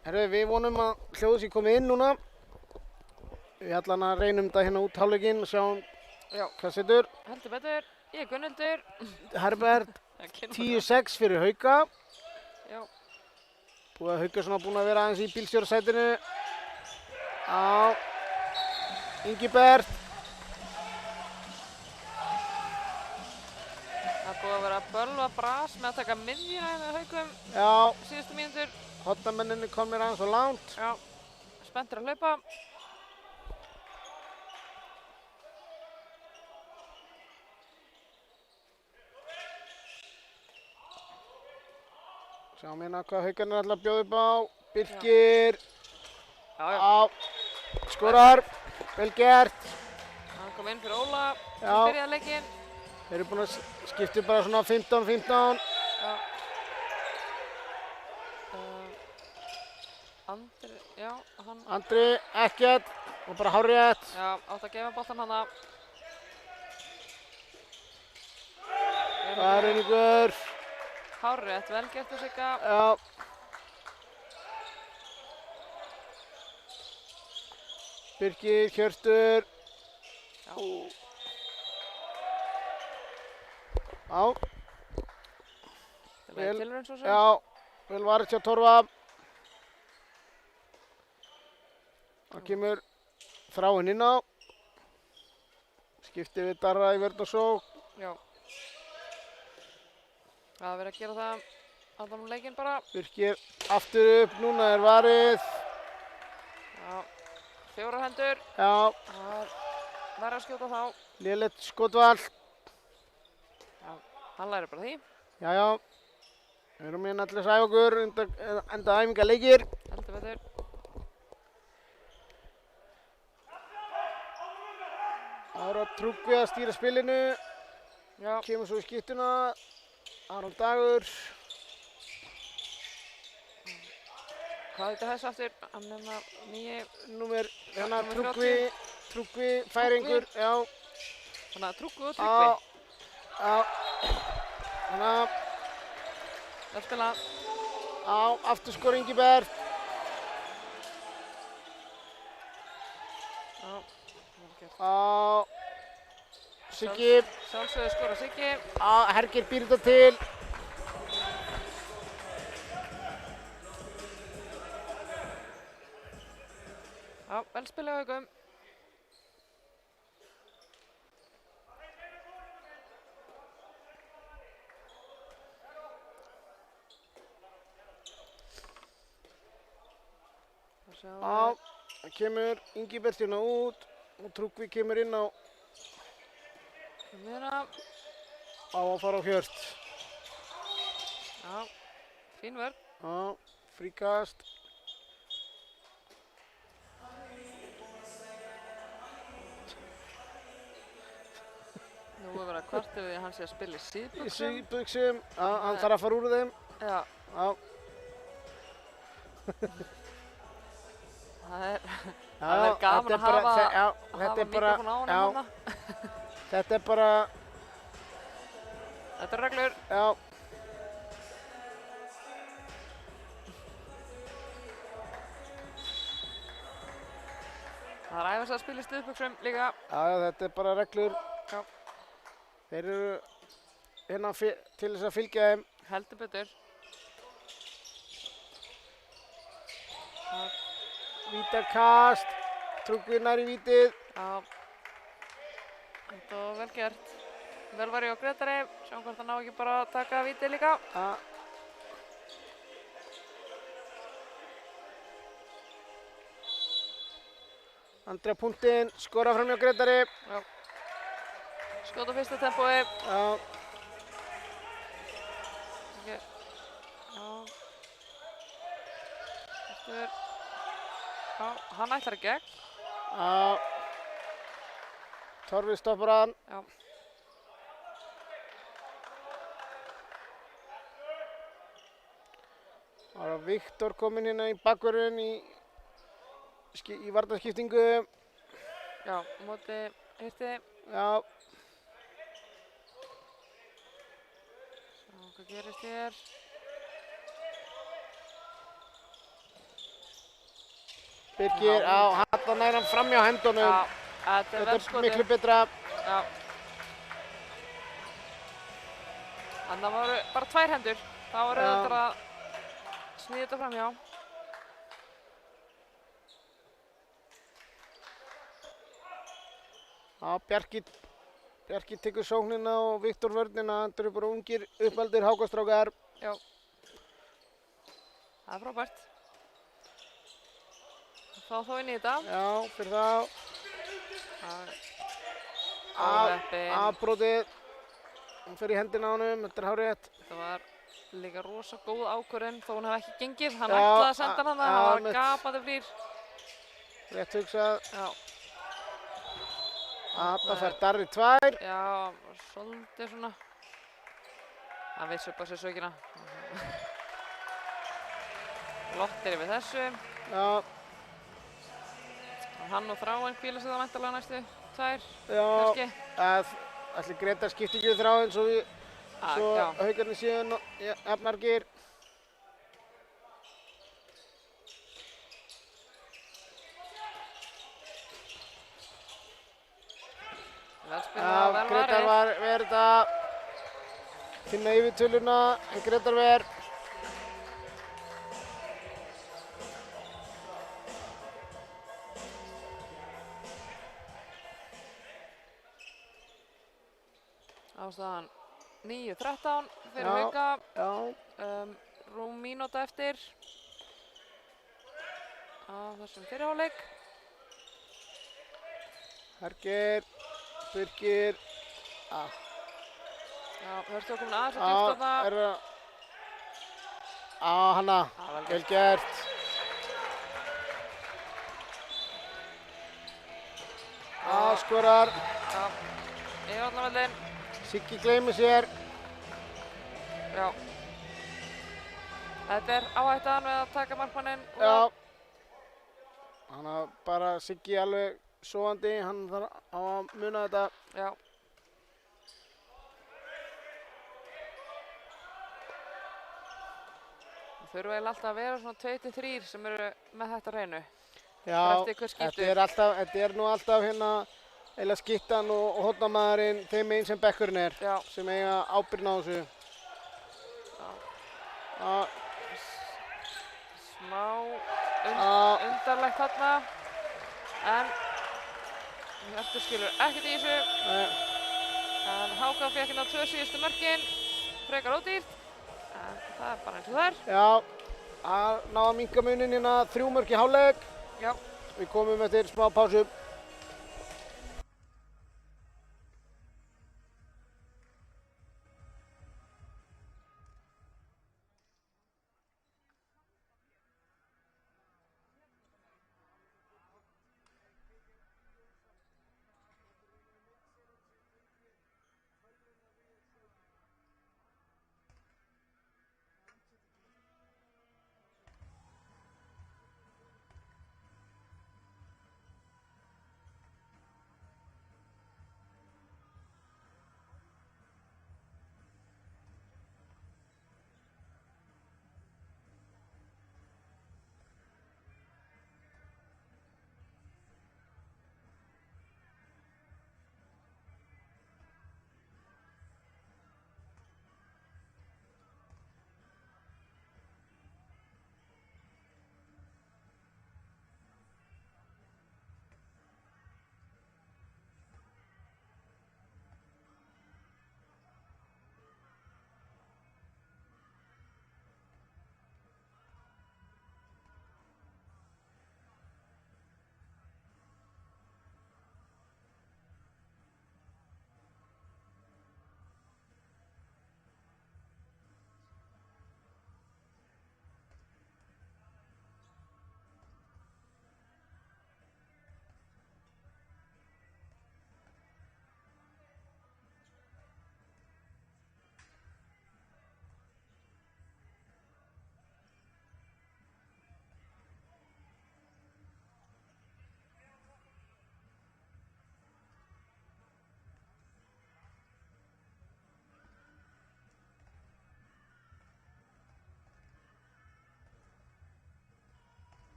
Herru, við vonum að hljóðið sé komið inn núna. Við ætlum að reynum þetta hérna út hálfleikinn og sjáum hvað setur. Heldur betur, ég er Gunnhildur. Herbert, 10-6 fyrir Hauka. Já. Haukason búinn að vera aðeins í bílstjórasætinu. Já. Ingibert. Það er búið að vera bölva bras með að taka miðjuna með Haukum. Já. Síðustu mínútur. Hotnamenninni komir aðeins og langt. Já. Spenntur að hlaupa. Sjáum hérna hvað Haukarnir ætla að bjóða upp á. Birkir. Já. Skorar. Vel gert. Hann kom inn fyrir Óla. Já. Sem byrjaði leikinn. Þeir eru búin að skipta bara svona 15-15. Já. Andri, já, hann... Andri, ekkert. Og bara hárrétt. Já, átt að gefa boltan hana. Það er Eiríkur. Hárrétt, vel gert og Sigga. Já. Birkir, Hjörtur. Já. Já. Það er tilraun svo sem. Já, vel varð hjá Torfa. Það kemur Þráinn inn á. Skipti við Darra í vörn og sókn. Já. Það er verið að gera það allan leikinn bara. Birkir aftur upp, núna er varið. Já, 4 hendur. Já. Það er verið að skjóta þá. Lélegt skotval. Já, hann lærir bara því. Jæja. Við erum hérna allir að sæfa okkur, enda æfingaleikir. Heldur betur. Það er að Tryggvi að stýra spilinu. Já. Kemur svo í skiptuna. Aron Dagur. Hvað heitir þessu aftur? Hann er með nýji... Númer, hérna númer Tryggvi, færingur, já. Þannig að Tryggvi og Tryggvi. Já. Þannig að... Það spila. Já, afturskor Ingibert. Já, vel gert. Já. Siggi. Sjálfsögðu skora Siggi. Já, Hergir býr þetta til. Já, vel spilað Haukum. Já, það kemur Ingibert hérna út og Tryggvi kemur inn á. Á að fara á Hjört. Já, fín vörn. Já, fríkast. Nú er verið að kvarta við að hann sé að spila í síðbuxum. Í síðbuxum, já, hann þarf að fara úr þeim. Já. Já. Það er gaman að hafa mikrofón á honum hana. Þetta er bara... Þetta er reglur. Já. Það er æfins að spila í stuðbuxum líka. Já, þetta er bara reglur. Já. Þeir eru hérna til þess að fylgja þeim. Heldur betur. Vítakast, Tryggvi nær í vítið. Já. Þetta var vel gert. Vel var ég á Gretari. Sjáum hvort hann ná ekki bara að taka vítið líka. Já. Andri á punktinn, skora fram hjá Gretari. Já. Skot á fyrsta tempói. Já. Já. Eftir. Já, hann ætlar í gegn. Já. Torfi stoppar hann. Já. Það var Viktor kominn hérna í bakvörðin í varnarskiptingu. Já, á móti Hirti. Já, Sjá hvað gerist hér. Birgir á Halla nær hann framhjá hendunum. Já, þetta er Þetta vel er skotið. miklu betra. Já. Þannig að það voru bara 2 hendur. Það voru Já. auðvitað að smíða þetta framhjá. Já, Bjarki tekur sóknina og Viktor vörnina. Þetta eru bara ungir uppaldir hákastrákar. Já. Það er frábært. Þá inn í þetta. Já, fyrir þá. Áheppinn. Afbrotið. Hún fer í hendina á honum, þetta er hárrétt. Þetta var líka rosa góð ákvörðun þó hún hefði ekki gengið. Hann Já, ætlaði að senda hann já, það var einmitt. gapandi flýr. Rétt hugsað. Já. Þetta fer Darri 2. Já, svolítið svona. Hann vissi upp á sig sökina. Lottir yfir þessu. Já, Hann og Þráinn hvíla sig það væntanlega næstu 2, já. kannski. Ætli Gretar skipti ekki við þráðinn svo Já. haugarnir séu jafnmargir. Vel spilað, vel Gretar varið. var verið að finna yfirtöluna en Gretar ver. Ástæðan 9-13 fyrir Já. Hauka. Já, Rúm mínúta eftir á þessum fyrri hálfleik. Hergir, Birgir. Já, Hjörtur komin aðeins að djúpt þarna. Hanna, vel gert. Skorar. Já, yfir allan völlinn. Siggi gleymir sér. Já. Þetta er áhættan við að taka markmanninn. Já. Hann er bara Siggi alveg sofandi, hann þarf að muna þetta. Já. Það þurfa eiginlega alltaf að vera svona 2-3 sem eru með þetta hreinu. Já, eftir hver skítur. þetta er nú alltaf hérna eiginlega skittan og hornamaðurinn þeim einn sem bekkurinn er, Já. sem eiga ábyrgð á þessu. Já. Smá undarlegt þarna. En Hjörtur skilur ekkert í þessu. Nei. En Háka fékk hérna 2 síðustu mörkin. Frekar ódýrt. En það er bara eins og það er. Já, að ná að minnka munin hérna 3 mörk í hálfleik. Já. Við komum eftir smá pásu.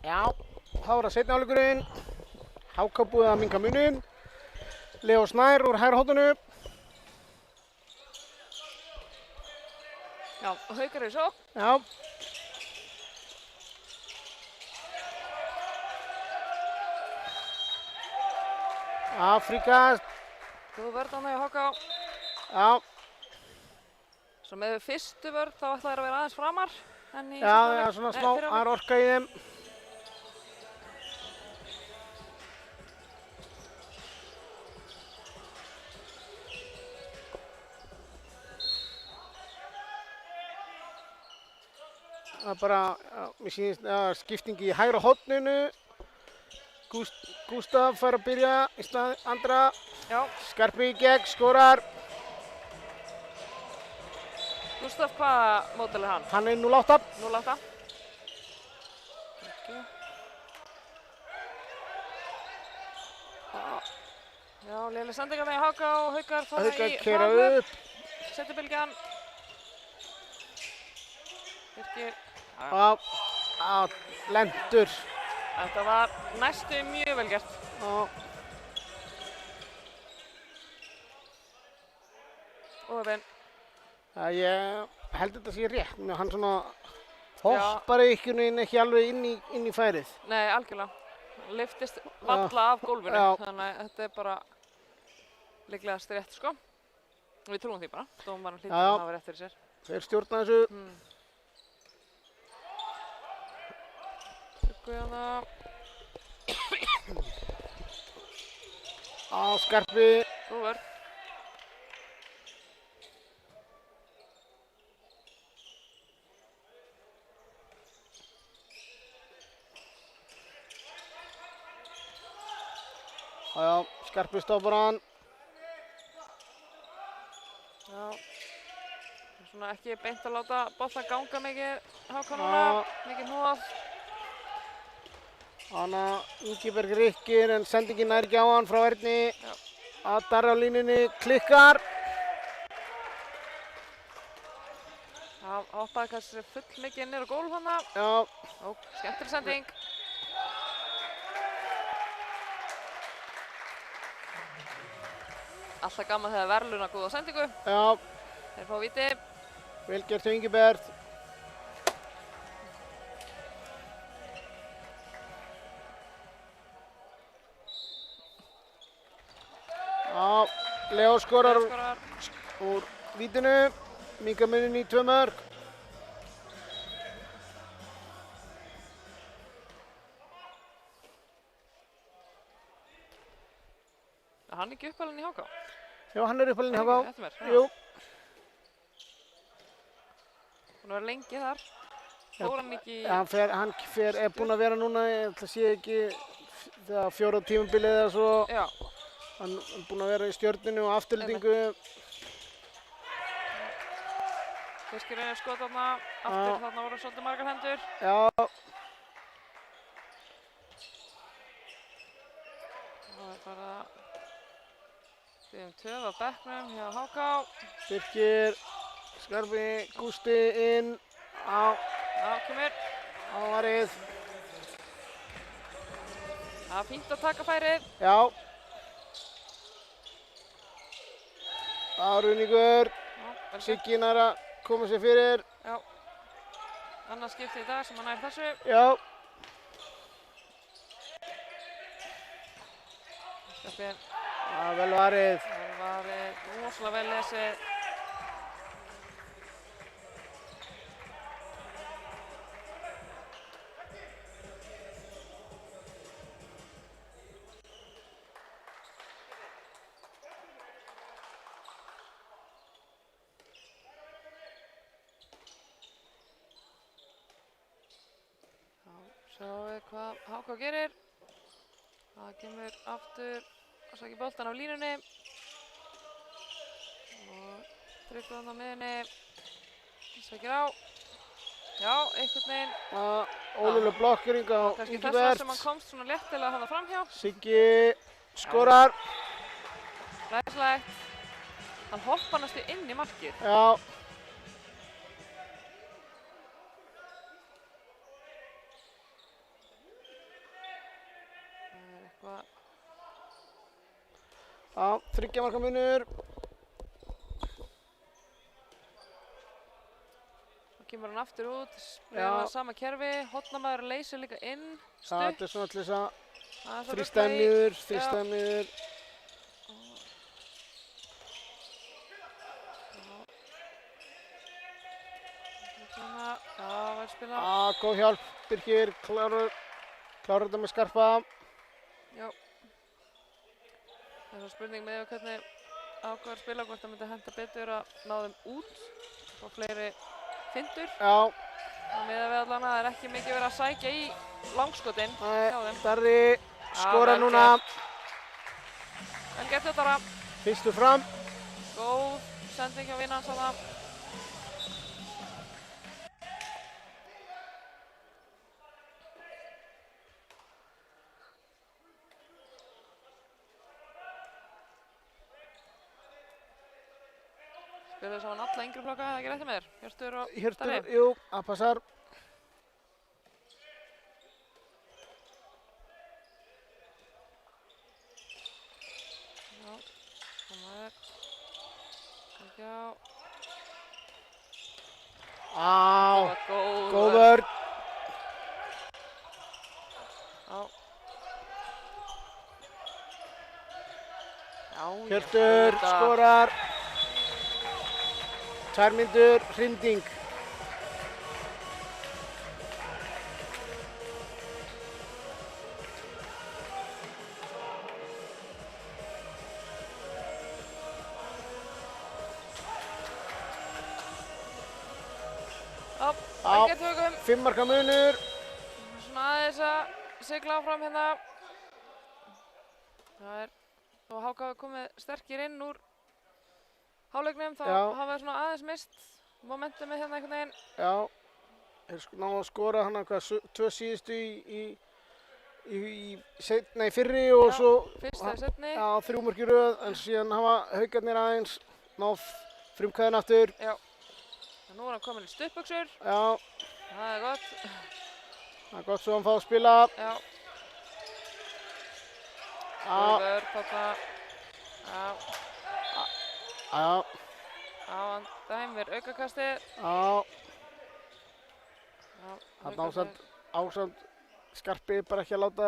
Já, þá er það seinni hálfleikurinn. HK búið að minnka muninn. Leó Snær úr hægra horninu. Já, og Haukar í sókn. Já. Afríka. Góð vörð þarna hjá HK. Já. Svo með fyrstu vörð þá ætla þær að vera aðeins framar. Já, svona smá aðra orka í þeim. Það er bara, mér sýnist, skipting í hægra horninu. Gústaf fær að byrja í stað Andra. Já. Skarpi í gegn, skorar. Gústaf, hvaða mótel er hann? Hann er 0-8. 0-8. Já, léleg sendingar með HK og Haukar fara í Haukar keyra hraðhlaup. upp. Setur bylgjan. Birkir. Lendur. Þetta var næstu mjög vel gert. Og Öfinn. Ég held þetta sé rétt. Hann svona hoppar ekki alveg inn í færið. Nei, algjörlega. Hann lyftist valla af gólfinu. Já. Þannig að þetta er bara líklegast rétt, sko. Og við trúum því bara. Dómarinn hlýtur að hafa rétt fyrir sér. Þeir stjórna þessu. Guðjana. Skarpi. Góð vörð. Já, Skarpi stoppar hann. Já. Svona ekki beint að láta bolta ganga mikið HK núna. Mikið hnoð. Ingiberg rykkir en sendingin nær ekki á hann frá Erni. Adar á línunni, klikkar. Það hoppaði kannski full mikið niður á gólf hana. Já. Skemmtileg sending. Alltaf gaman þegar verðluna góða sendingu. Já. Þeir fá víti. Vel gert hjá Ingiberg. Leó skorar úr vítinu, minnka muninn í 2 mörk. Er hann ekki uppalinn í HK? Já, hann er uppalinn í HK. Eftir mér? Jú. Búinn að vera lengi þar. Fór hann ekki í... Hann er búinn að vera núna, ég ætla að sé ekki, það 4 tímabilið eða svo. Já. Hann er búinn að vera í Stjörnunni og afturlendingu. Fiskir reynir skot þarna, aftur þarna voru svolítið margar hendur. Já. Það er bara töf á bekknum hjá HK. Birkir, Skarpi, Gústi inn. Já, kemur. Ávarið. Það er fínt að taka færið. Já. Runingur. Siggi nær að koma sér fyrir. Já. Annað skipti í dag sem hann nær þessu. Já. Skarpi. Vel varið. Vel varið, rosalega vel lesið. Sjáum við hvað HK gerir. Það kemur aftur að sækja boltan af línunni. Og tryggður hann á miðunni. Sækir á. Já, einhvern veginn. Ólulega blokkering á Kannski Ingiberg. þess sem hann komst svona léttilega þarna framhjá. Siggi skorar. Læslegt. Hann hoppar næstu inn í markið. Já. Já, 3 marka munur. Þá kemur hann aftur út, spila sama kerfi, hotnamaður leysir líka inn, stutt. Þetta er svona til þess að Aðeins að þrýsta rugla í. niður, Já. þrýsta niður. Já, vel spila. Já, góð hjálp, Birkir, klárar þetta með skarpa. Já. Það er svo spurning með hvernig ákveður spila, hvort það myndi henta betur að ná þeim út og fleiri fintur. Já. Það miðað við allan að það er ekki mikið verið að sækja í langskotin hjá þeim. Darri skora núna. Vel gert þetta bara. Fyrstu fram. Góð sending hjá vinnans þarna. Spilur saman alla yngri flokka, eða ekki rétt með þér? Hjörtur og Darri? Jú, það passar. Já, koma þér. Ekki á. Á, Góð góð vörn. Já. Já, Hjörtur skorar. 2 mínútur, hrinding. Já, vel gert Haukum. 5 marka munur. Svona aðeins að sigla áfram hérna. Það er, þó að HK hafi komið sterkir inn úr hálfleiknum, þá hafa þeir svona aðeins mist momentumið hérna einhvern veginn. Já, þeir náðu að skora hann hvað 2 síðustu í fyrri og svo fyrsta í seinni. Já, 3 mörk í röð, en síðan hafa Haukarnir aðeins náð frumkvæðin aftur. Já. Og nú er hann kominn í stuttbuxur. Já. Það er gott. Það er gott svo hann fá að spila. Já. Já. Þarna. Já. Já. Já, hann dæmir aukakastið. Já. Já. Þarna ásamt Skarpi bara ekki að láta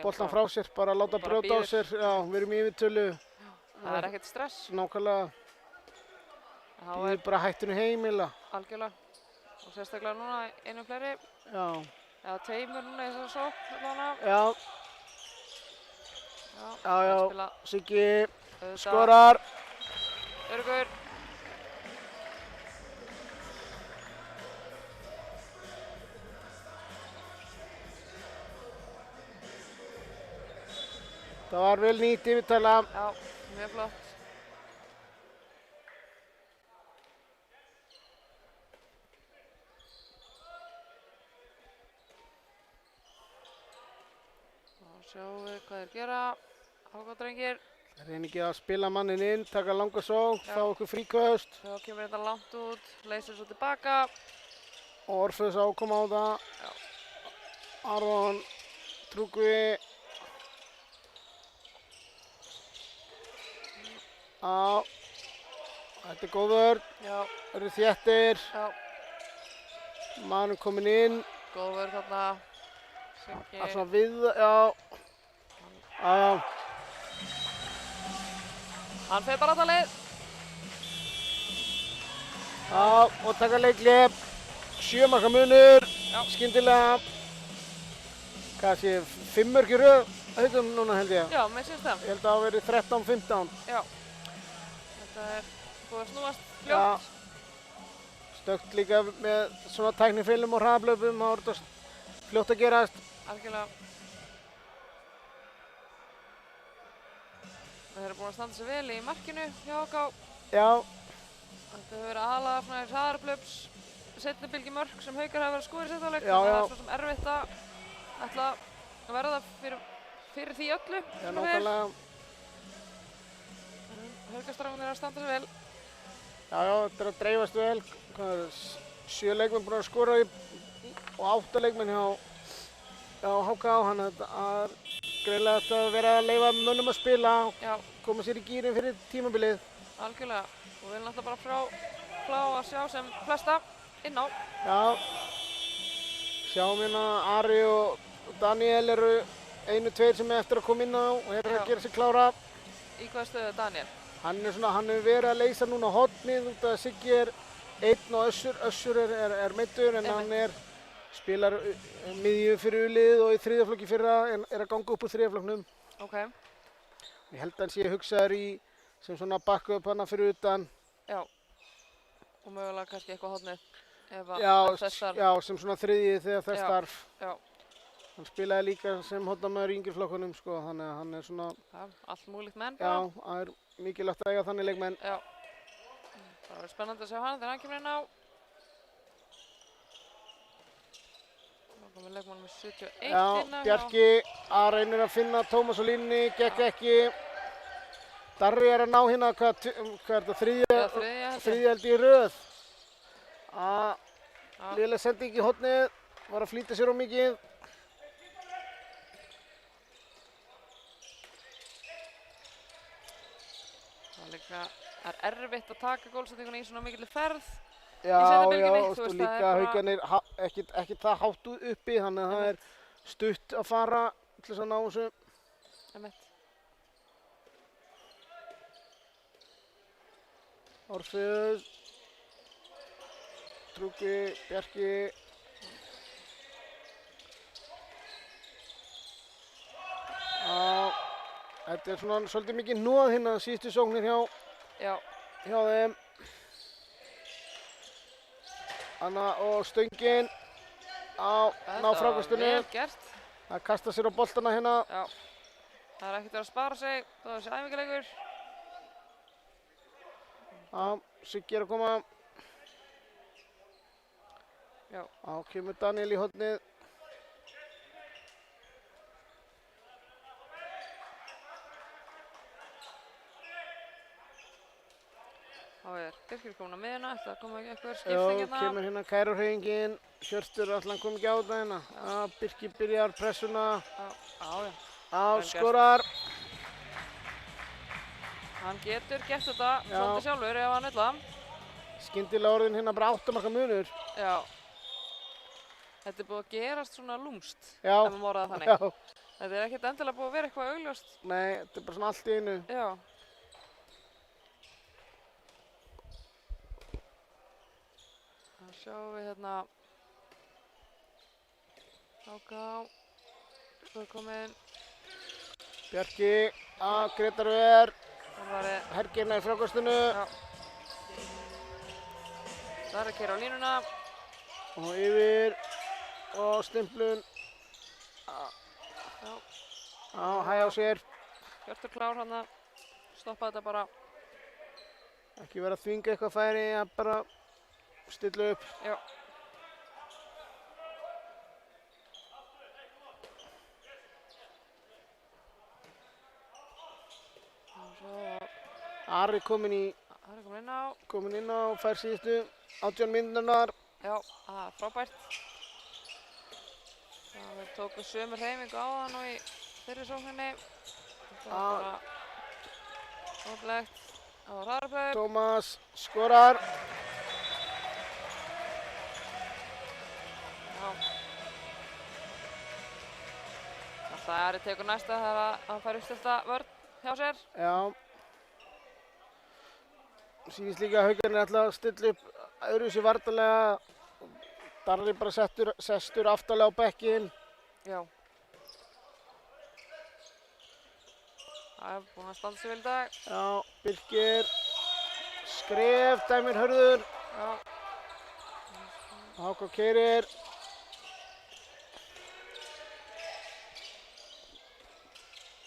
boltan frá sér, bara að láta brjóta á sér. Já, við erum í yfirtölu. Það er ekkert stress. Nákvæmlega. Það er bara hættinu heimila. Algjörlega. Og sérstaklega núna einu fleiri. Já. Eða tveimur núna í þessari sókn allavega. Já. Já. Siggi Auðvitað. skorar. Örgur. Það var vel nýtt yfirtala. Já, mjög flott. Þá sjáum við hvað þeir gera. HK-drengir. Reyni ekki að spila mannin inn, taka langa sókn, fá okkur fríköst. Þá kemur þetta langt út, leysir svo tilbaka. Og Orfeus ákoma á það. Já. Aron, Tryggvi. Já. Þetta er góð vörn. Já. Það eru þéttir. Já. Maðurinn kominn inn. Góð vörn þarna. Siggi. Það er svona við, já. Já. Hann fer bara alla leið. Já, og taka leikli. 7 marka munur. Já. Skyndilega. Hvað sé, 5 mörk í röð Haukum núna held ég. Já, mér syns það. Ég held að það hafi verið 13-15. Já. Þetta er búið að snúast fljótt. Stökkt líka með svona tæknifilum og hraðablöpum. Það voru þetta fljótt að gerast. Algjörlega. Þeir eru búin að standa sig vel í markinu hjá HK. Já. Þetta hefur verið aðalega svona í hraðarblöps seinni bylgi mörk sem Haukar hafa verið að skora í seinni hálfleik. Já, já. Það er svo sem erfitt að ætla að verða fyrir því öllu. Já, nákvæmlega. Haukastrákarnir eru að standa sig vel. Já, já, þetta er að dreifast vel. Hvað er það? 7 leikmenn búin að skora og 8 leikmenn hjá HK. Þannig að það er greinlega átt að vera að leyfa mönnum að spila, Já, koma sér í gírinn fyrir tímabilið. algjörlega. Og við erum alltaf bara frá að sjá sem flesta inn á. Já, sjáum hérna Ari og Daniel eru einu, tveir sem er eftir að koma inn á og eru Já. að gera sig klára. Í hvaða stöðu er Daniel? Hann hefur verið að leysa núna hornið út af að Siggi er einn og Össur er meiddur en hann spilar miðju fyrir liðið og í þriðjaflokki fyrra en er að ganga upp úr þriðjaflokknum. Ok, Ég held að hann sé hugsaður í sem svona backup hana fyrir utan. já. Og mögulega kannski eitthvað hornið ef þess þarf. Já, sem svona þriðji þegar þess Já. þarf. Já, Hann spilaði líka sem hornamaður í yngri flokkunum sko, þannig að hann er svona, já, allt múlíkt menn já, bara. það er mikilvægt að eiga þannig leikmenn. Já. Það verður spennandi að sjá hann þegar hann kemur inn á. Þá komið leikmann með 71 Já, inn á. Bjarki að reynir að finna Tómas á línunni, gekk ekki. Darri er að ná hérna, hvað er þetta, þriðja held í röð. Léleg sending í hornið, var að flýta sér á mikið. Það er erfitt að taka gólsettinguna í svona mikilli ferð. Já, seinni bylgjunni, og þú veist, líka það er bara- Haukarnir ekkert það hátt uppi, þannig að það er stutt að fara til þess að ná þessu. Einmitt. Orfeus, Trúki, Bjarki. Já, þetta er svona svolítið mikið hnoð hérna, síðustu sóknir Já, hjá þeim. Anna og stöngin á ná frákastunni. vel gert. Það kasta sér á boltana hérna. Já. Það er ekkert verið að spara sig, það er þessi æfingarleikur. Já, Siggi er að koma. Já. Já, kemur Daniel í hornið. Þá er Birkir komin á miðjuna, ætla að koma ekki eitthvað Já, skipting hérna. kemur hérna kæruhreyfingin. Hjörtur allan kom ekki á þetta hérna. Já, Birkir byrjar pressuna. Já. Já, Vel gert. skorar. Hann getur gert þetta Já. svolítið sjálfur ef hann vill það. Skyndilega orðin hérna bara 8 marka munur. Já. Þetta er búið að gerast svona lúmst, Já. ef maður orðað það þannig. Já, Þetta er ekkert endilega búið að vera eitthvað augljóst. nei, þetta er bara svona allt í einu. Já. Þá sjáum við hérna Háká. Svo er komin Bjarki, Gretar Ver, Þorvari. Hergirna í frákastinu Já. Það er að keyra á línuna. og yfir og stimplun. Já. Já, hæ á sér. Hjörtur klár hann að stoppa þetta bara. Ekki vera að þvinga eitthvað færi, að bara stilla upp. Já. Ari kominn inn á, fær síðustu 18 mínúturnar. Já, það er frábært. Það tóku sömu hreyfingu á það nú í fyrri sókninni. Þetta var bara ótrúlegt. Það var hraðarplöður. Tómas skorar. Já. Það Ari tekur næsta þegar hann fær uppstilta vörn hjá sér. Já. Síðast líka Haukarnir ætla að stilla upp öðruvísi varnarlega. Darri bara sestur aftarlega á bekkinn. Já. Það er búinn að standa sig vel í dag. Já, Birkir. Skref, dæmir Hörður. Já. Háká keyrir.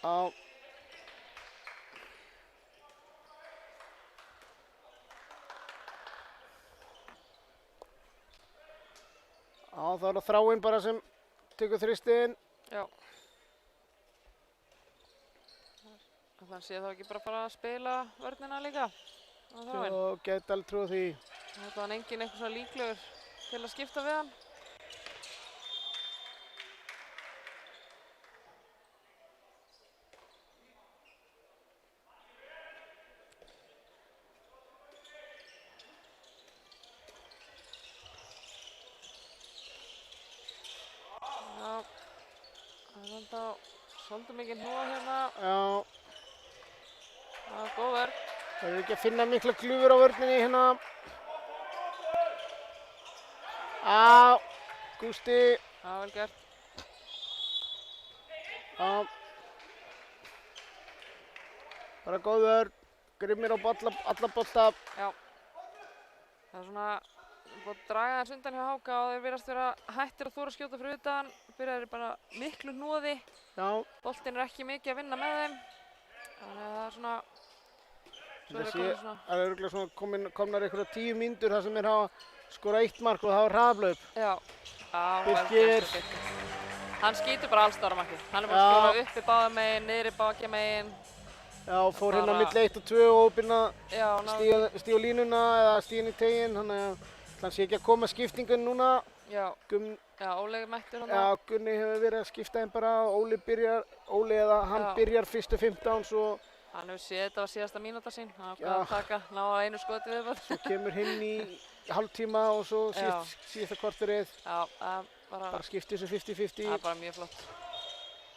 Já. Já, þá er það Þráinn bara sem tekur þristinn. Já. Þannig sé þá ekki bara að fara að spila vörnina líka á Þráinn. Svo gæti alveg trúið því. Þetta var enginn eitthvað svona líklegur til að skipta við hann. enda á svolítið mikið hnúa hérna. Já, Það er góð vörn. það er ekki að finna mikla glufur á vörninni hérna. Gústi. Það er vel gert. Já. Bara góð vörn. Grimmir á alla bolta. Já. Það er svona búið að draga þess undan hjá HK og þeir virðast vera hættir að þora að skjóta fyrir utan. Byrjaðir bara miklu hnúði. Já. Boltinn er ekki mikið að vinna með þeim. Þannig að það er svona... Svo er það komið svona... Það er örugglega svona komnar einhverja 10 mínútur þar sem þeir hafa skorað 1 mark og það var hraðahlaup. Já. Já, Birkir. vel gert. Hann skýtur bara alls staðar á markið. Hann er búinn að skora uppi báðum megin, niðri baki megin. Já, fór hérna milli 1 og 2 og óbyrna stíga línuna eða stíga inn í teginn. Þannig að hann sé ekki að koma skiptingun núna. Já, Óli mættur hann. Já, Gunni hefur verið að skipta þeim bara. Óli eða hann byrjar fyrstu 15 svo... Hann hefur séð þetta var síðasta mínúta sín. Hann ákvað að taka, ná að einu skoti viðbætt. Svo kemur hinn í hálftíma og svo síðasta korterið. Já, bara skipti þessu 50-50. Það er bara mjög flott.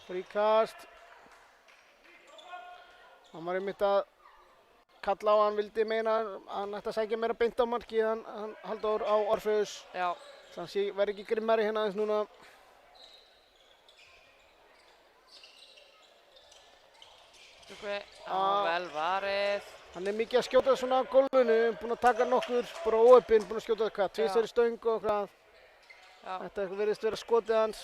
Fríkast. Hann var einmitt að kalla á, hann vildi meina að hann ætti að sækja meira beint á markið, hann Halldór á Orfeus. Já. Þannig að verði ekki grimmari hérna aðeins núna. Vel varið. Hann er mikið að skjóta svona á gólfinu, búinn að taka nokkur, bara óöppin, búinn að skjóta hvað, tvisvar í stöng og hvað. Þetta virðist vera skotið hans.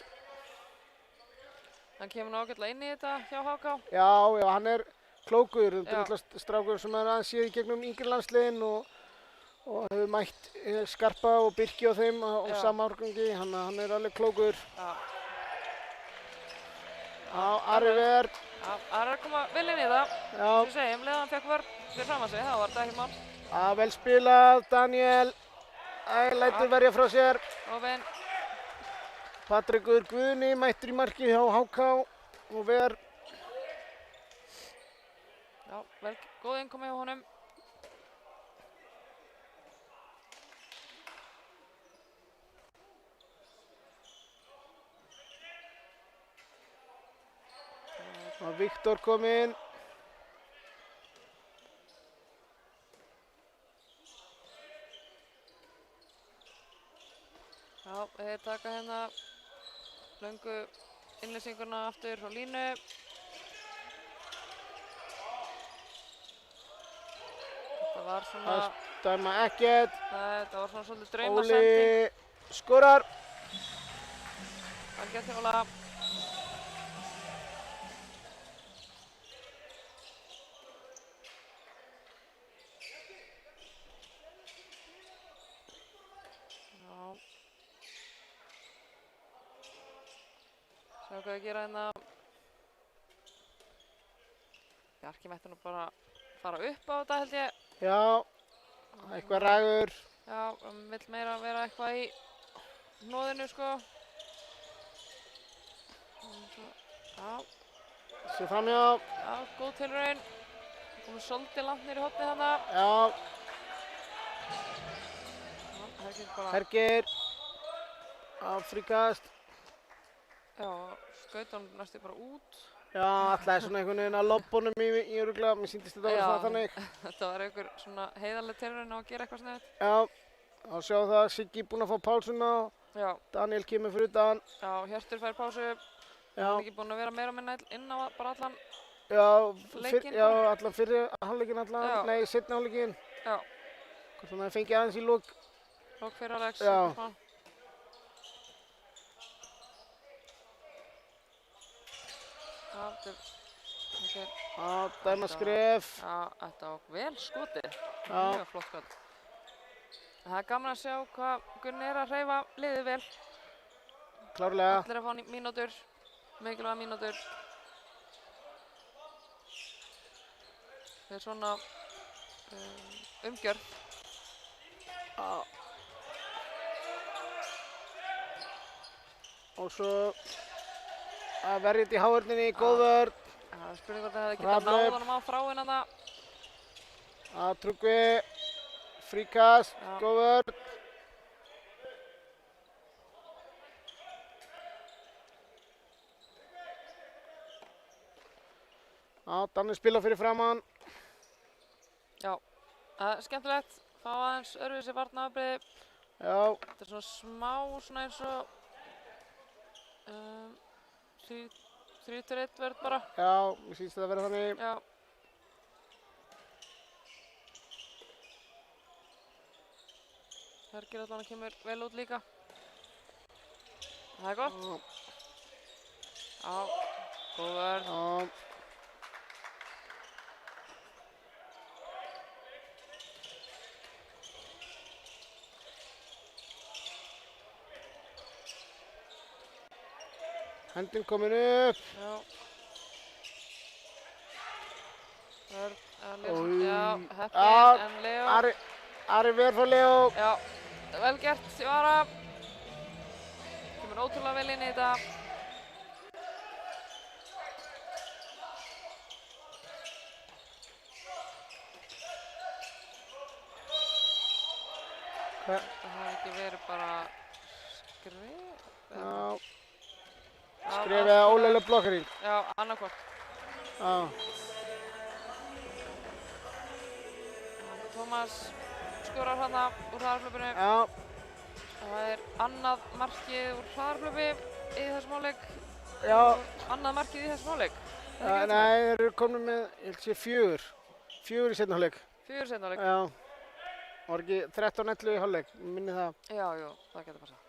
Hann kemur nákvæmlega inn í þetta hjá HK. Já, hann er klókur. Þetta er náttúrulega strákur sem er aðeins séð í gegnum yngri landsliðin og hefur mætt Skarpa og Birki og þeim á sama árgangi. Hann er alveg klókur. Ari Ver. Já, Ari er að koma vel inn í það. Já. Sem ég segi, leðan hann fekk vörn fyrir fram að sig, þá var þetta ekkert mál. Vel spilað, Daniel. Lætur verja frá sér. Óvinn. Patrikur Guðni mættur í markið hjá HK og Ver. Já, vel góð innkomi hjá honum. Viktor kom inn. Já, þeir taka hérna löngu innlýsinguna aftur á línu. Þetta var svona... Dæma ekkert. Þetta var svona svolítið draumasending. Óli skorar. Vel gert hjá Óla. Sjá hvað við gera hérna. Bjarki mætti nú bara fara upp á þetta held ég. Já, eitthvað rægur. Já, vill meira vera eitthvað í hnoðinu sko. Já. Sér framjá. Já, góð tilraun. Komið svolítið langt niður í hornið þarna. Já. Hergir bara... Hergir. Fríkast. Já, skaut hann næstu bara út. Já, ætlaði svona einhvern veginn að lobba honum í örugglega. Mér sýndist þetta að vera svona þannig. Þetta var einhver svona heiðarleg tilraun á að gera eitthvað sniðugt. Já, þá sjáum það að Siggi búinn að fá pásuna. Já. Daniel kemur fyrir utan. Já, Hjörtur fær pásu. Já. Hann er ekki búinn að vera meira og minna inn á bara allan leikinn. Já, allan fyrri hálfleikinn allan. Já. Nei, seinni hálfleikinn. Já. Hvort hann fengið aðeins í lok. Lok fyrir Alex. Já. Dæma skref. Já, þetta var vel skotið. Já. Mjög flott skot. Það er gaman að sjá hvað Gunni er að hreyfa liðið vel. Klárlega. Allir að fá mínútur, mikilvæga mínútur. Það er svona umgjörð. Og svo að verja þetta í hávörninni, góð vörn. Það er spurning hvort það hefði getað náð honum á þráinn þarna. Tryggvi, fríkast, góð vörn. Já, Danni spila fyrir framann. Já, það er skemmtilegt. Fá aðeins öðruvísi varnarafbrigði. Já, Þetta er svona smá svona eins og 3-1 verð bara. já, mér sýnst þetta að vera þannig. Já. Hergir allan kemur vel út líka. Það er gott. Já, góð vörn. Já. Hendin komin upp. Já. Vörn, Oj. já, Ja, heppin en Leo. Ari ver frá Leo. Já, vel gert í vara. Kemur ótrúlega vel inn í þetta. Það hefði ekki verið bara skrif. Já. Skrif eða óleiðileg blokkering. Já, annarkvort. Já. Tómas skorar hana úr hraðarhlaupinu. Já. Það er annað markið úr hraðarhlaupi í þessum hálfleik. Já. Annað markið í þessum hálfleik. Nei, þeir eru komin með, ég held sé 4. 4 í seinni hálfleik. 4 seinni hálfleik. Já. Var ekki 13-11 í hálfleik, minni það. Já, jú, það getur passað.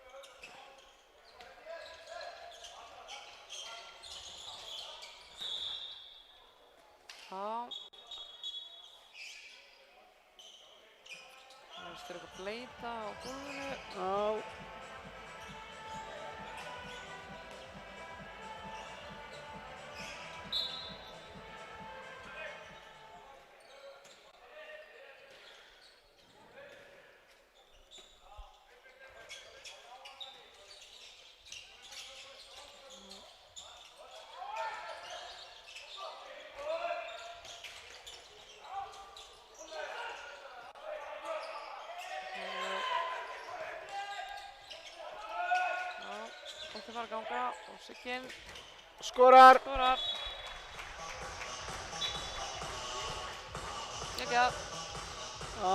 Já. Það er eitthvað bleita á gólfinu. Já. Þetta fara að ganga og Sigginn Skorar. skorar. Geggjað. Já.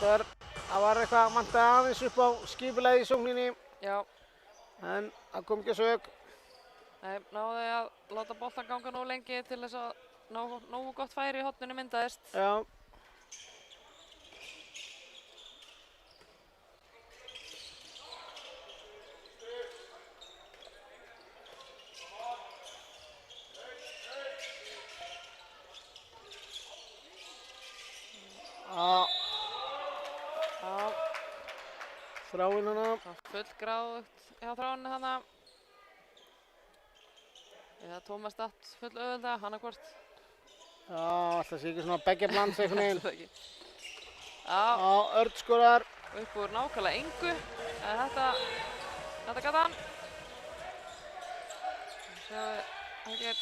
Það var eitthvað vantaði aðeins upp á skipulagið í sókninni. Já. En það kom ekki að sök. Nei, náði að láta boltan ganga nógu lengi til þess að nógu gott færi í horninu myndaðist. Já. Já. Já. Þráinn hana. Það var full gráðugt hjá Þráinni hana. Eða Tómas datt full auðvelda, annarkvort. Já, alltaf sé ekki svona beggja blands einhvern veginn. Já, Já, Örn skorar. upp úr nákvæmlega engu. En þetta gat hann. Sjáðu, Helgir.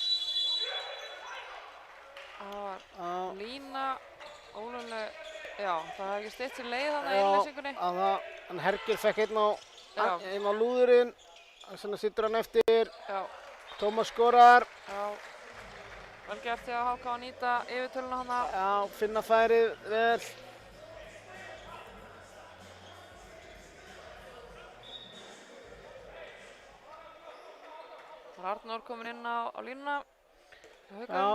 Það var lína, ólögleg, já, það hefði ekki stytt sér leið þarna í innleysingunni. Já, en Hergir fekk einn Já. á lúðurinn. Þannig sittur hann eftir. Já, Tómas skorar. já. Vel gert hjá HK að nýta yfirtöluna hana. Já, finna færið vel. Það var Arnór kominn inn á línuna. Já.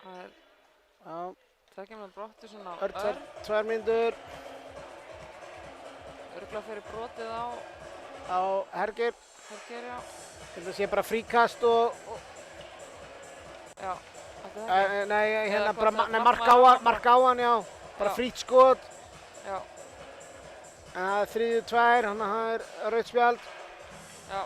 Það er Já. tveggja mínútna brottvísun á Örn, Örn. 2 mínútur Örugglega fyrir brotið á á Hergir. Helgir, já. Þetta sé bara fríkast og Já, ætti það. nei, hérna Eða bara hvort nei, markmaður- mark á hann, já. Bara Já. frítt skot. Já, En það er 3-2, þannig að það er rautt spjald. já.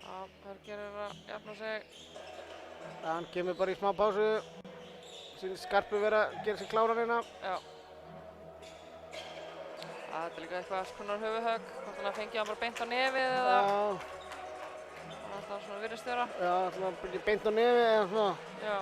Já, Berger að jafna sig. Hann kemur bara í smá pásu. Sýnist Skarpi vera að gera sig kláran hérna. Já. Þetta er líka eitthvað skonar höfuhögg. Hvort hann fengi hann bara beint á nefið eða... Það er alltaf svona virðist vera. Já, alltaf byrja beint á nefið eða svona. Já.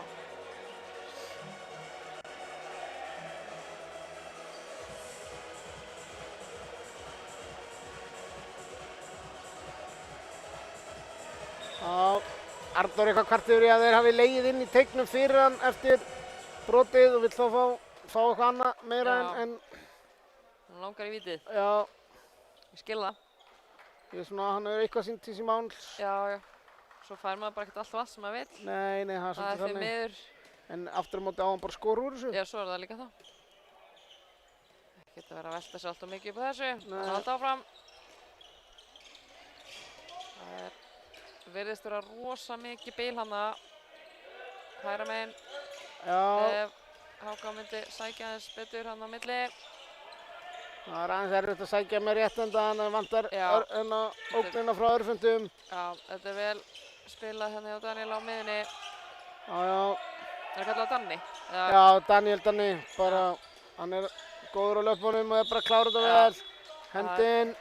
Arnór eitthvað kvart yfir í að þeir hafi legið inn í teignum fyrir hann eftir brotið og vill þá fá eitthvað annað meira en... Hann langar í vítið. Já. Ég skil það. Ég er svona, hann hefur eitthvað sínt til sín máls. Já, já. Svo fær maður bara ekkert allt vatn sem maður vill. Nei, það er svolítið þannig. Það er því miður. En aftur á móti á hann bara skora úr þessu. Já, svo er það líka það. Ekki að vera að velta sig alltaf mikið upp á þessu. Nei. Það halda áfram. Virðist vera rosa mikið bil hana hægra megin. Já. Ef Háka myndi sækja aðeins betur hann á milli. Það er aðeins erfitt að sækja með réttenda, hann vantar ógnina frá örfundum. Já, þetta er vel spilað hérna hjá Daniel á miðunni. Já. Er það kallað Danni? Já, Danni. Bara, hann er góður á löpunum og er bara að klára þetta vel. Hendinn.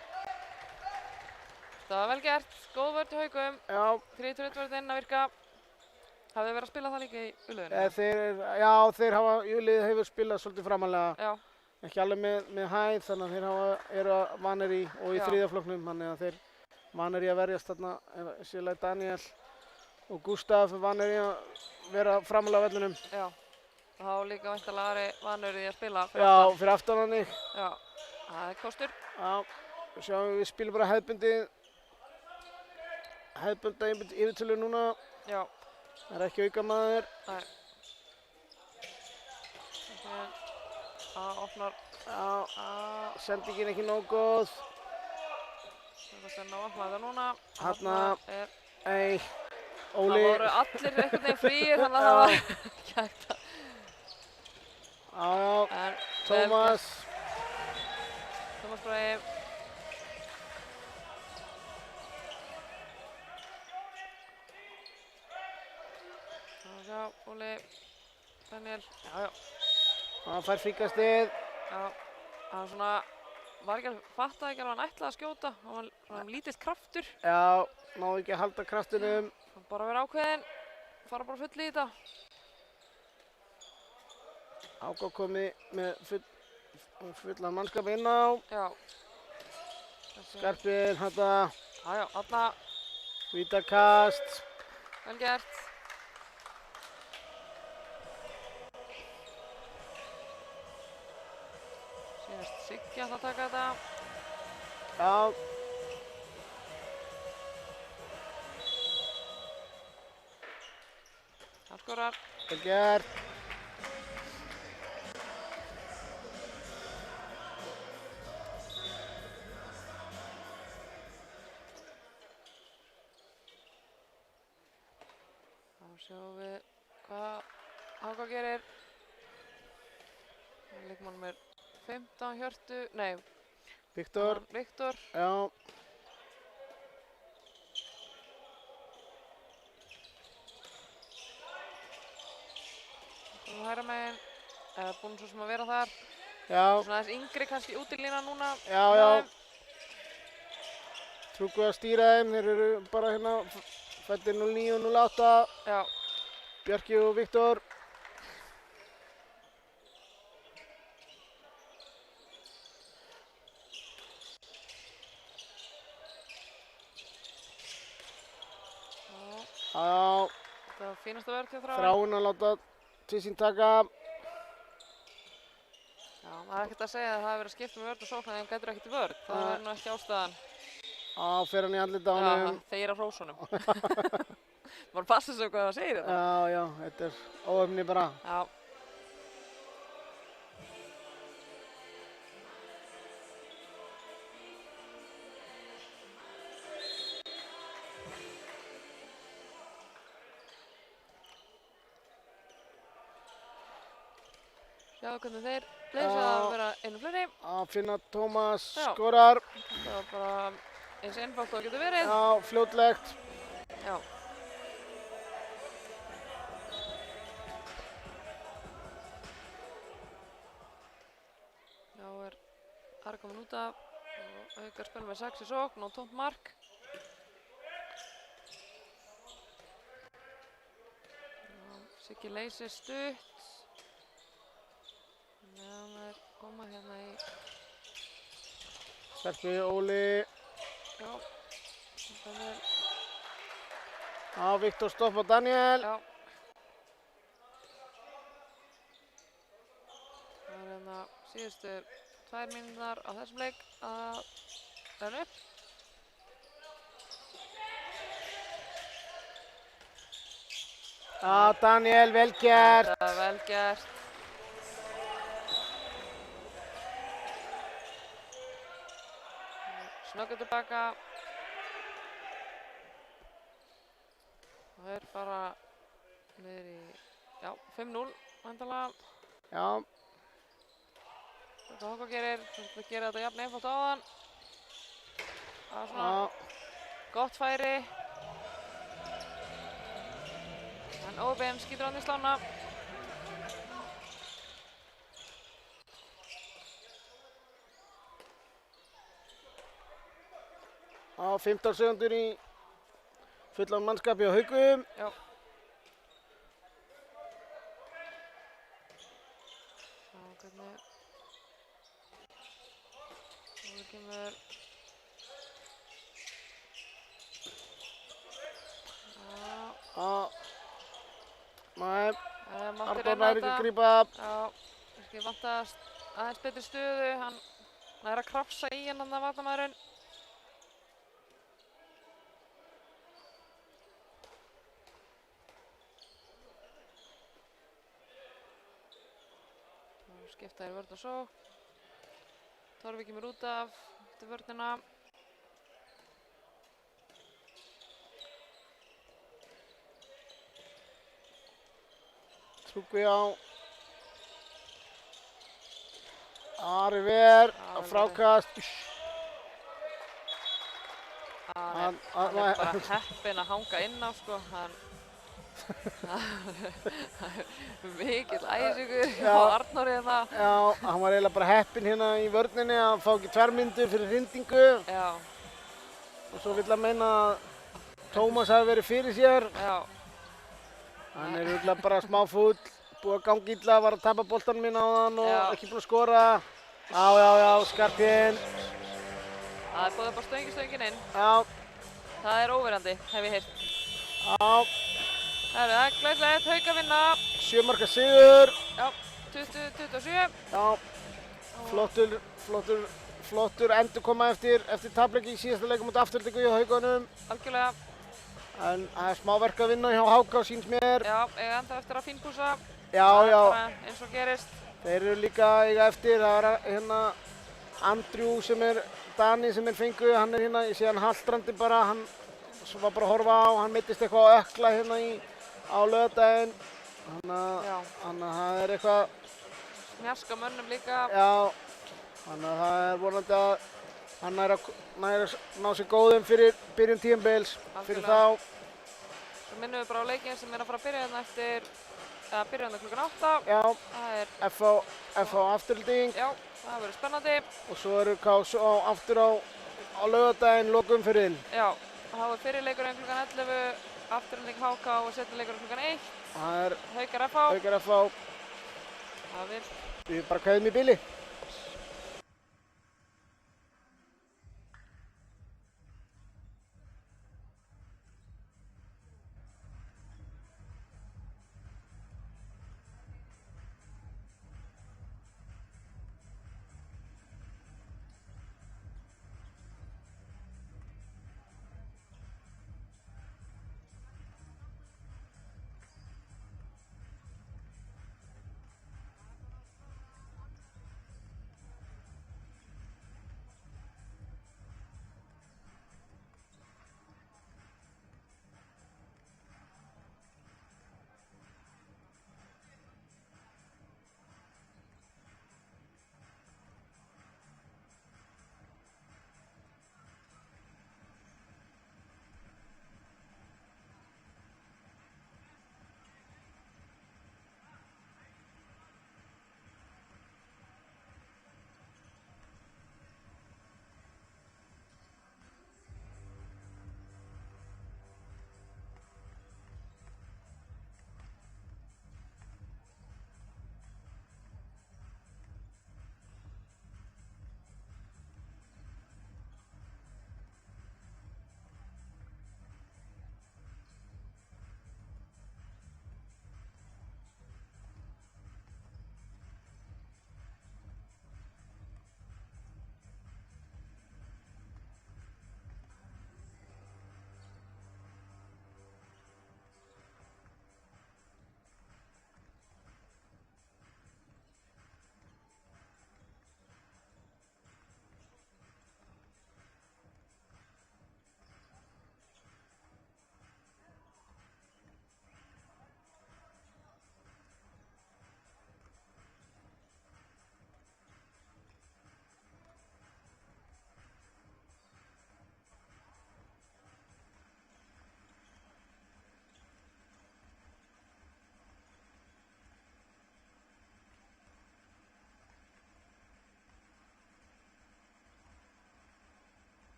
Það var vel gert, góð vörð í Haukum. Já. 3-1 vörðinn að virka. Hafið þið verið að spila það líka í Uliðinu? Þeir hafa, Uliðið hefur spilað svolítið framalega. Já. Ekki alveg með hæð, þannig að þeir eru vanir í og í þriðja flokknum. Þannig að þeir vanir í að verjast þarna, sérlega Daniel og Gustaf vanir í að vera framalega á vellinum. Já. Og þá líka væntanlega Ari vanur í að spila. Fyrir aftan hann. Já, það er kostur. Já. Sjáum við spilum bara hefðbundið yfirtölu núna. Já. Það er ekki aukamaður. Nei. Það opnar. Já. Sendingin ekki nóg góð. Það er að opna þetta núna. Þarna er... Óli. Það voru allir einhvern veginn fríir, þannig að það var ekki hægt að... Já. Tómas. Tómas Bragi. Já, Óli, Daniel, já. Hann fær fríkastið. Já, hann svona, fattaði ekki alveg hann ætlaði að skjóta. Hann var svona lítill kraftur. Já, náði ekki að halda kraftinum. Hann bara vera ákveðinn, fara bara full í þetta. Háka komið með fullan mannskap inn á. Já. Skarpir, þetta. Já, þarna. Vítakast. Vel gert. Siggi ætla að taka þetta. Já. Hann skorar. Vel gert. Þá sjáum við hvað Háka gerir. Leikmannum er 15 Hjörtu, nei. Viktor. Viktor. Já. Komum hægra megin. Búinn svo sem að vera þar. Já. Svona aðeins yngri kannski út í lína núna. Já. Trúku að stýra þeim, þeir eru bara hérna fæddir 09 og 08. Já. Bjarki og Viktor. Já. Þetta var fínasta vörð hjá Þráin. Þráin að láta til sín taka. Já, það er ekkert að segja að það hefur verið skipt með vörð og sókn en þeim gætur ekkert í vörð. Það er nú ekki ástæðan. Já, fer hann í andlitið á honum. Já, þeir á hrósunum. Maður passa sig hvað það segir þetta. Já, þetta er óöfni bara. Já. Sjáðu hvernig þeir leysa að vera einu fleiri. Að finna Tómas skorar. Það var bara eins einfalt og það getur verið. Já, fljótlegt. Já. Já, Ari komin út af og Haukar spila með 6 í sókn og tómt mark. Siggi leysir stutt. Meðan þeir koma hérna í... Stelpi, Óli. Já. Þannig... Já, Viktor stoppa Daniel. Já. Það er hérna síðustu 2 mínútur á þessum leik að renna upp. Já, Daniel, vel gert. Þetta er vel gert. Snöggur tilbaka. Það er bara niður í, já, 5-0 væntanlega. Já. Þetta Hákon gerir, þetta gerir þetta jafn einfalt áðan. Það er svona gott færi. En OBM skýtur hann í slána. Já, 15 sekundur í fullan mannskapi á Haukum. Já. Sjá hvernig... Nú kemur... Já. Nei, Mátti Arnór reyna nær ekki þetta. að grípa. Já, kannski vantast aðeins betri stöðu. Hann nær að krafsa í hann að varnarmaðurinn. Skipta í vörn og sókn. Torfi kemur út af eftir vörnina. Tryggvi á. Ari Ver á frákast. Hann er bara heppinn að hanga inn á, sko. Hann mikill æsingur á Arnóri hérna. Já, hann var eiginlega bara heppinn hérna í vörninni að fá ekki 2 mínútur fyrir hrindingu. Já. Og svo vill hann meina að Tómas hafi verið fyrir sér. Já. Hann er örugglega bara smá fúll, búið að ganga illa, var að tapa boltanum minn á hann og ekki búinn að skora. Já, skarpinn. Það er búið upp á stöngin inn. Já. Það er óverandi, hef ég heyrt. Já. Það er glæsilegt, Haukar vinna. 7 marka sigur. Já, 20-27. Já, flottur endurkoma eftir tapleiki í síðasta leikum út Aftureldingu hjá Haukunum. Algjörlega. En það er smá verk að vinna hjá Háká, síns mér. Já, eiga ennþá eftir að fínpússa. Já. Bara eins og gerist. Þeir eru líka eiga eftir, það er hérna Andrew sem er Dani sem er fengu, hann er hérna, ég sé hann haltrandi bara, hann var bara að horfa á, hann meiddist eitthvað á ökkla hérna á laugardaginn. Þannig að það er eitthvað... Smjaska mönnum líka. Já, þannig að það er vonandi að hann nær að ná sér góðum fyrir byrjun tímabils, fyrir þá. Svo minnum við bara á leikinn sem er að fara að byrja hérna eftir, eða byrja hérna klukkan 8. Já, það er FH Afturelding. Já, það verður spennandi. Og svo eru KS aftur á laugardaginn, lokaumferðin. Já, þá er fyrirleikurinn klukkan 11, Afturelding HK og seinnileikurinn klukkan 1. Það er Haukar FH. Það vil. Við bara kveðum í bili.